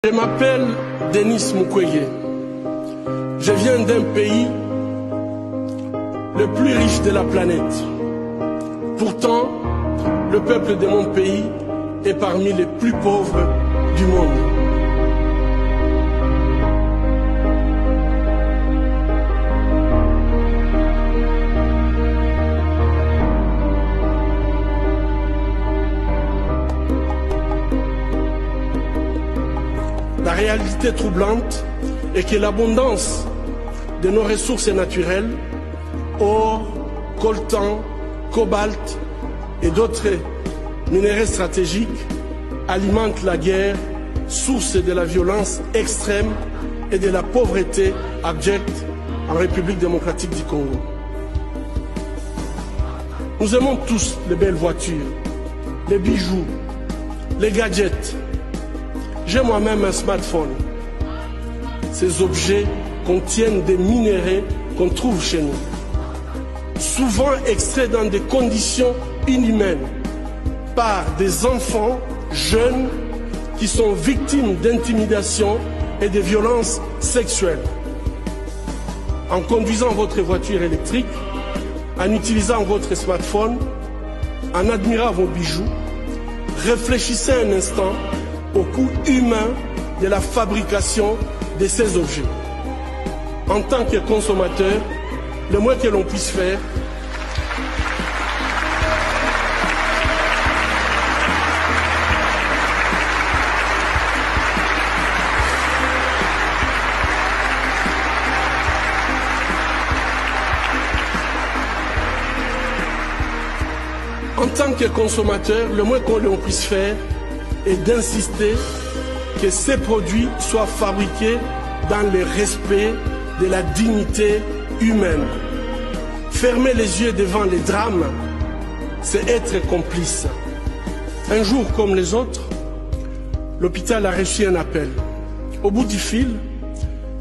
Je m'appelle Denis Mukwege. Je viens d'un pays le plus riche de la planète. Pourtant, le peuple de mon pays est parmi les plus pauvres du monde. La réalité troublante est que l'abondance de nos ressources naturelles, or, coltan, cobalt et d'autres minéraux stratégiques, alimente la guerre, source de la violence extrême et de la pauvreté abjecte en République démocratique du Congo. Nous aimons tous les belles voitures, les bijoux, les gadgets. J'ai moi-même un smartphone. Ces objets contiennent des minéraux qu'on trouve chez nous, souvent extraits dans des conditions inhumaines par des enfants jeunes qui sont victimes d'intimidation et de violences sexuelles. En conduisant votre voiture électrique, en utilisant votre smartphone, en admirant vos bijoux, réfléchissez un instant au coût humain de la fabrication de ces objets. En tant que consommateur, le moins que l'on puisse faire, est d'insister que ces produits soient fabriqués dans le respect de la dignité humaine. Fermer les yeux devant les drames, c'est être complice. Un jour comme les autres, l'hôpital a reçu un appel. Au bout du fil,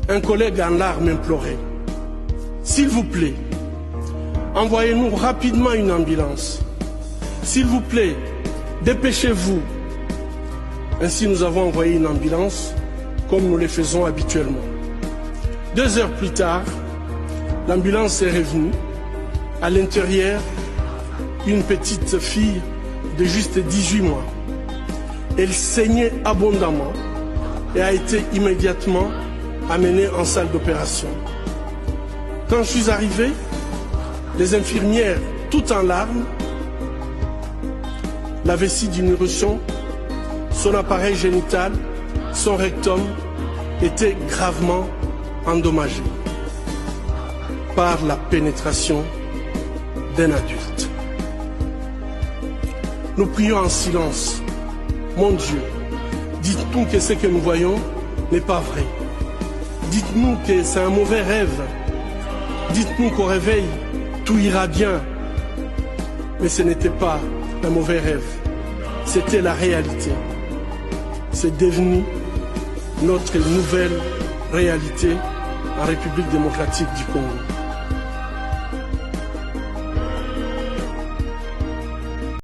un collègue en larmes implorait: s'il vous plaît, envoyez-nous rapidement une ambulance. S'il vous plaît, dépêchez-vous. Ainsi, nous avons envoyé une ambulance, comme nous le faisons habituellement. 2 heures plus tard, l'ambulance est revenue. À l'intérieur, une petite fille de juste 18 mois. Elle saignait abondamment et a été immédiatement amenée en salle d'opération. Quand je suis arrivé, les infirmières, toutes en larmes, la vessie d'une éruption, son appareil génital, son rectum étaient gravement endommagés par la pénétration d'un adulte. Nous prions en silence. Mon Dieu, dites-nous que ce que nous voyons n'est pas vrai. Dites-nous que c'est un mauvais rêve. Dites-nous qu'au réveil, tout ira bien. Mais ce n'était pas un mauvais rêve. C'était la réalité. C'est devenu notre nouvelle réalité en République démocratique du Congo.